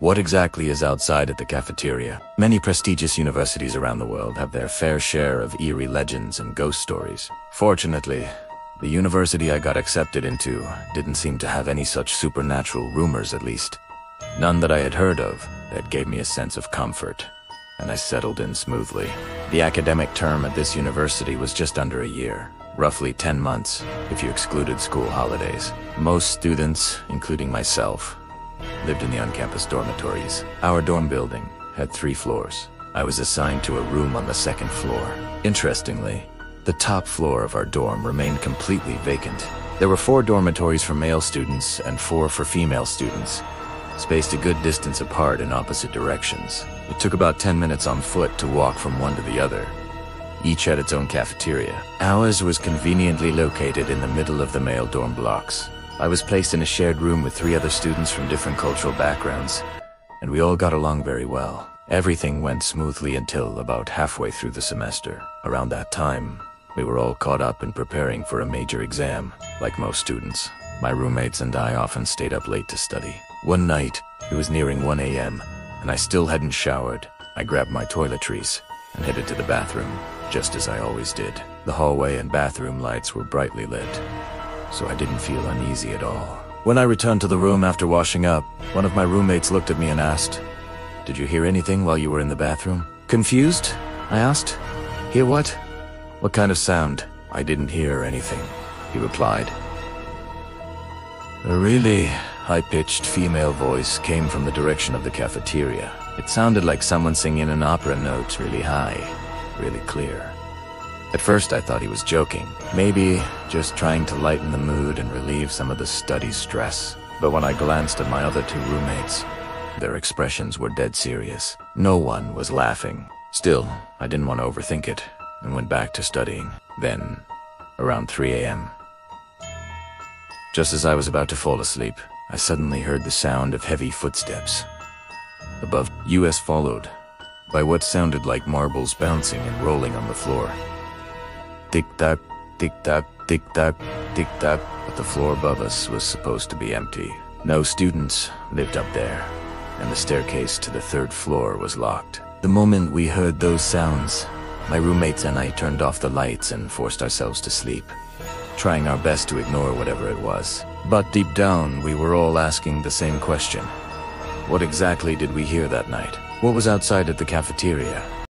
What exactly is outside at the cafeteria? Many prestigious universities around the world have their fair share of eerie legends and ghost stories. Fortunately, the university I got accepted into didn't seem to have any such supernatural rumors, at least. None that I had heard of. That gave me a sense of comfort, and I settled in smoothly. The academic term at this university was just under a year, roughly 10 months, if you excluded school holidays. Most students, including myself, lived in the on-campus dormitories. Our dorm building had 3 floors. I was assigned to a room on the 2nd floor. Interestingly, the top floor of our dorm remained completely vacant. There were 4 dormitories for male students and 4 for female students, spaced a good distance apart in opposite directions. It took about 10 minutes on foot to walk from one to the other. Each had its own cafeteria. Ours was conveniently located in the middle of the male dorm blocks. I was placed in a shared room with 3 other students from different cultural backgrounds, and we all got along very well. Everything went smoothly until about halfway through the semester. Around that time, we were all caught up in preparing for a major exam. Like most students, my roommates and I often stayed up late to study. One night, it was nearing 1 a.m., and I still hadn't showered. I grabbed my toiletries and headed to the bathroom, just as I always did. The hallway and bathroom lights were brightly lit, so I didn't feel uneasy at all. When I returned to the room after washing up, one of my roommates looked at me and asked, "Did you hear anything while you were in the bathroom?" Confused, I asked, "Hear what?" "What kind of sound?" "I didn't hear anything," he replied. A really high-pitched female voice came from the direction of the cafeteria. It sounded like someone singing an opera note really high, really clear. At first I thought he was joking, maybe just trying to lighten the mood and relieve some of the study stress. But when I glanced at my other 2 roommates, their expressions were dead serious. No one was laughing. Still, I didn't want to overthink it, and went back to studying. Then, around 3 a.m., just as I was about to fall asleep, I suddenly heard the sound of heavy footsteps. Above us, followed by what sounded like marbles bouncing and rolling on the floor. Tick-tock, tick-tock, tick-tock, tick-tock, but the floor above us was supposed to be empty. No students lived up there, and the staircase to the 3rd floor was locked. The moment we heard those sounds, my roommates and I turned off the lights and forced ourselves to sleep, trying our best to ignore whatever it was. But deep down, we were all asking the same question. What exactly did we hear that night? What was outside at the cafeteria?